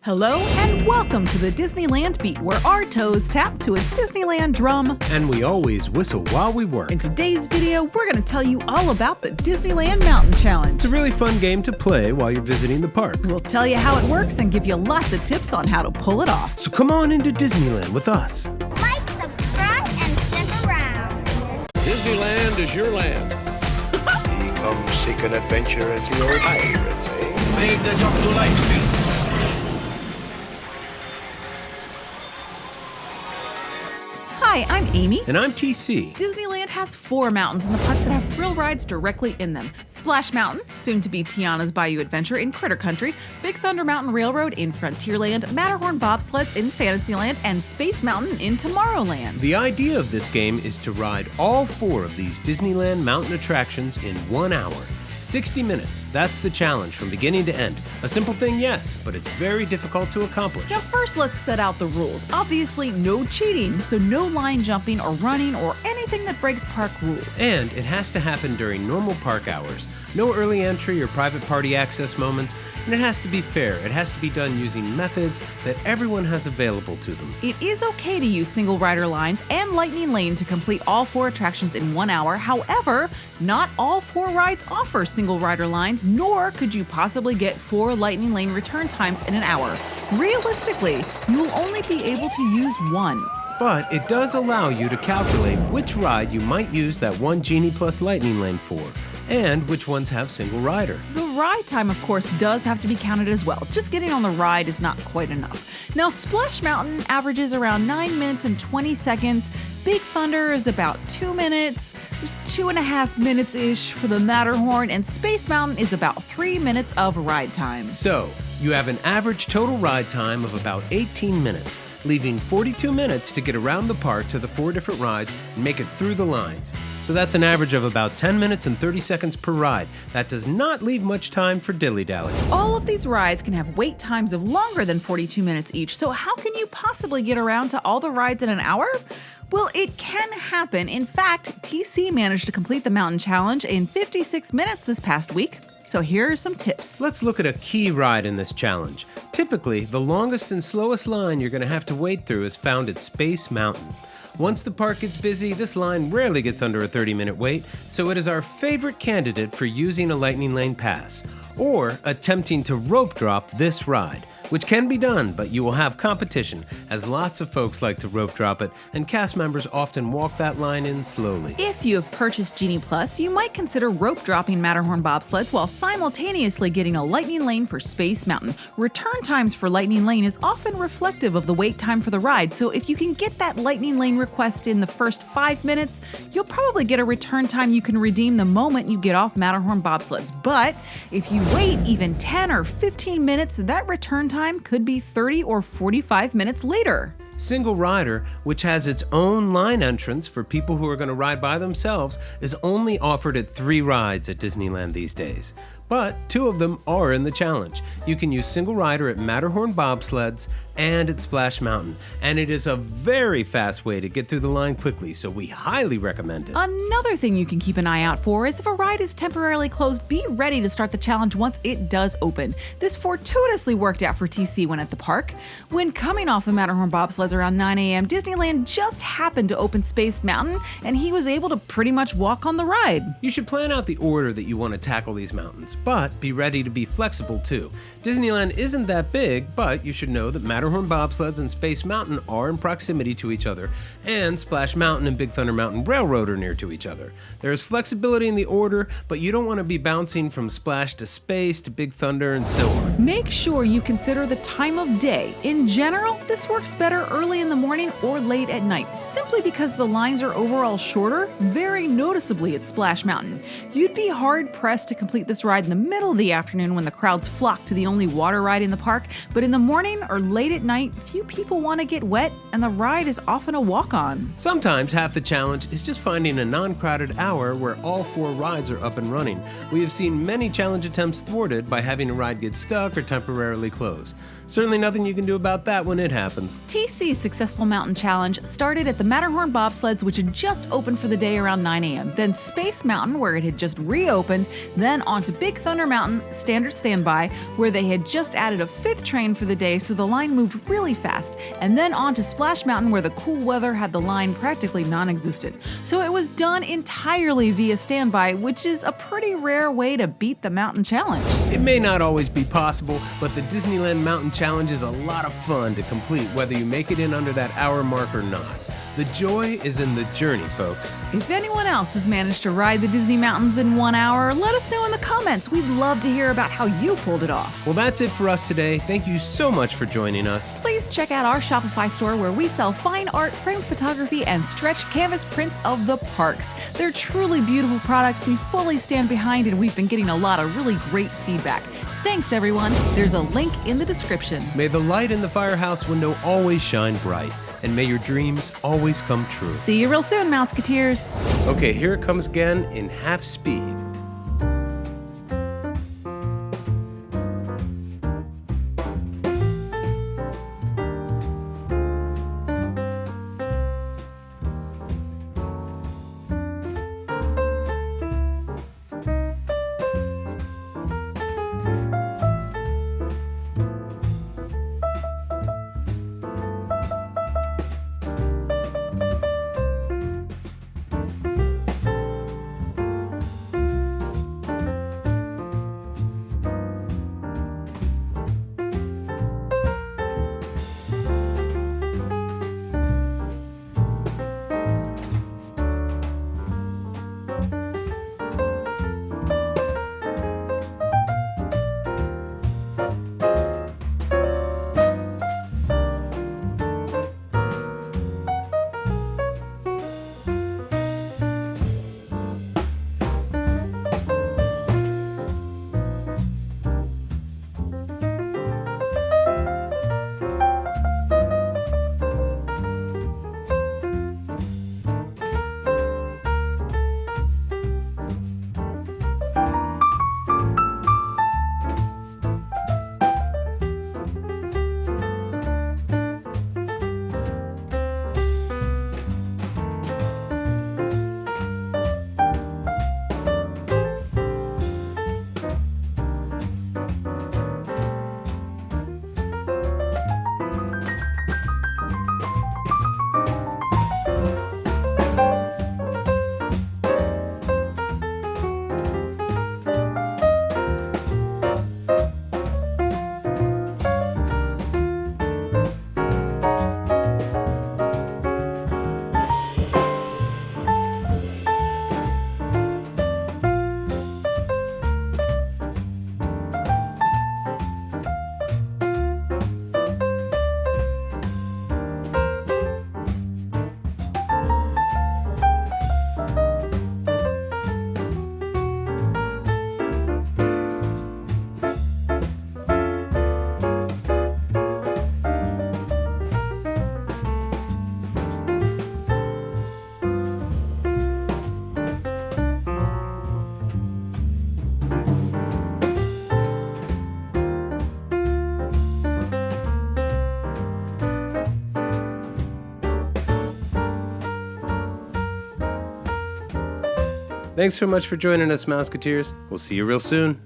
Hello and welcome to the Disneyland Beat, where our toes tap to a Disneyland drum. And we always whistle while we work. In today's video, we're going to tell you all about the Disneyland Mountain Challenge. It's a really fun game to play while you're visiting the park. We'll tell you how it works and give you lots of tips on how to pull it off. So come on into Disneyland with us. Like, subscribe, and stick around. Disneyland is your land. Come seek an adventure at your pirates, eh? Make the jump to light speed. Hi, I'm Amy. And I'm TC. Disneyland has 4 mountains in the park that have thrill rides directly in them. Splash Mountain, soon to be Tiana's Bayou Adventure in Critter Country, Big Thunder Mountain Railroad in Frontierland, Matterhorn Bobsleds in Fantasyland, and Space Mountain in Tomorrowland. The idea of this game is to ride all 4 of these Disneyland mountain attractions in 1 hour. 60 minutes, that's the challenge from beginning to end. A simple thing, yes, but it's very difficult to accomplish. Now first, let's set out the rules. Obviously, no cheating, so no line jumping or running or anything that breaks park rules. And it has to happen during normal park hours. No early entry or private party access moments, and it has to be fair. It has to be done using methods that everyone has available to them. It is okay to use single rider lines and Lightning Lane to complete all 4 attractions in 1 hour. However, not all 4 rides offer single rider lines, nor could you possibly get 4 Lightning Lane return times in an hour. Realistically, you will only be able to use 1. But it does allow you to calculate which ride you might use that 1 Genie plus Lightning Lane for, and which ones have single rider. The ride time, of course, does have to be counted as well. Just getting on the ride is not quite enough. Now, Splash Mountain averages around 9 minutes and 20 seconds. Big Thunder is about 2 minutes. There's 2.5 minutes-ish for the Matterhorn, and Space Mountain is about 3 minutes of ride time. So, you have an average total ride time of about 18 minutes, leaving 42 minutes to get around the park to the 4 different rides and make it through the lines. So that's an average of about 10 minutes and 30 seconds per ride. That does not leave much time for dilly-dally. All of these rides can have wait times of longer than 42 minutes each, so how can you possibly get around to all the rides in an hour? Well, it can happen. In fact, TC managed to complete the Mountain Challenge in 56 minutes this past week. So here are some tips. Let's look at a key ride in this challenge. Typically, the longest and slowest line you're going to have to wade through is found at Space Mountain. Once the park gets busy, this line rarely gets under a 30-minute wait, so it is our favorite candidate for using a Lightning Lane pass, or attempting to rope drop this ride, which can be done, but you will have competition, as lots of folks like to rope drop it, and cast members often walk that line in slowly. If you have purchased Genie Plus, you might consider rope dropping Matterhorn bobsleds while simultaneously getting a Lightning Lane for Space Mountain. Return times for Lightning Lane is often reflective of the wait time for the ride, so if you can get that Lightning Lane request in the first 5 minutes, you'll probably get a return time you can redeem the moment you get off Matterhorn bobsleds. But if you wait even 10 or 15 minutes, that return time could be 30 or 45 minutes later. Single rider, which has its own line entrance for people who are going to ride by themselves, is only offered at 3 rides at Disneyland these days. But 2 of them are in the challenge. You can use single rider at Matterhorn bobsleds and at Splash Mountain, and it is a very fast way to get through the line quickly, so we highly recommend it. Another thing you can keep an eye out for is if a ride is temporarily closed, be ready to start the challenge once it does open. This fortuitously worked out for TC when at the park. When coming off the Matterhorn bobsleds around 9 a.m., Disneyland just happened to open Space Mountain, and he was able to pretty much walk on the ride. You should plan out the order that you want to tackle these mountains, but be ready to be flexible too. Disneyland isn't that big, but you should know that Matterhorn bobsleds and Space Mountain are in proximity to each other, and Splash Mountain and Big Thunder Mountain Railroad are near to each other. There is flexibility in the order, but you don't want to be bouncing from Splash to Space to Big Thunder and so on. Make sure you consider the time of day. In general, this works better early in the morning or late at night, simply because the lines are overall shorter, very noticeably at Splash Mountain. You'd be hard-pressed to complete this ride in the middle of the afternoon when the crowds flock to the only water ride in the park, but in the morning or late at night, few people want to get wet, and the ride is often a walk-on. Sometimes half the challenge is just finding a non-crowded hour where all 4 rides are up and running. We have seen many challenge attempts thwarted by having a ride get stuck or temporarily close. Certainly nothing you can do about that when it happens. TC's Successful Mountain Challenge started at the Matterhorn bobsleds, which had just opened for the day around 9 a.m., then Space Mountain, where it had just reopened, then onto Big Thunder Mountain, Standard Standby, where they had just added a 5th train for the day, so the line moved really fast, and then on to Splash Mountain, where the cool weather had the line practically non-existent. So it was done entirely via standby, which is a pretty rare way to beat the mountain challenge. It may not always be possible, but the Disneyland Mountain Challenge is a lot of fun to complete, whether you make it in under that hour mark or not. The joy is in the journey, folks. If anyone else has managed to ride the Disney mountains in 1 hour, let us know in the comments. We'd love to hear about how you pulled it off. Well, that's it for us today. Thank you so much for joining us. Please check out our Shopify store where we sell fine art, framed photography, and stretch canvas prints of the parks. They're truly beautiful products we fully stand behind, and we've been getting a lot of really great feedback. Thanks, everyone. There's a link in the description. May the light in the firehouse window always shine bright, and may your dreams always come true. See you real soon, Mouseketeers. Okay, here it comes again in half speed. Thanks so much for joining us, Mouseketeers. We'll see you real soon.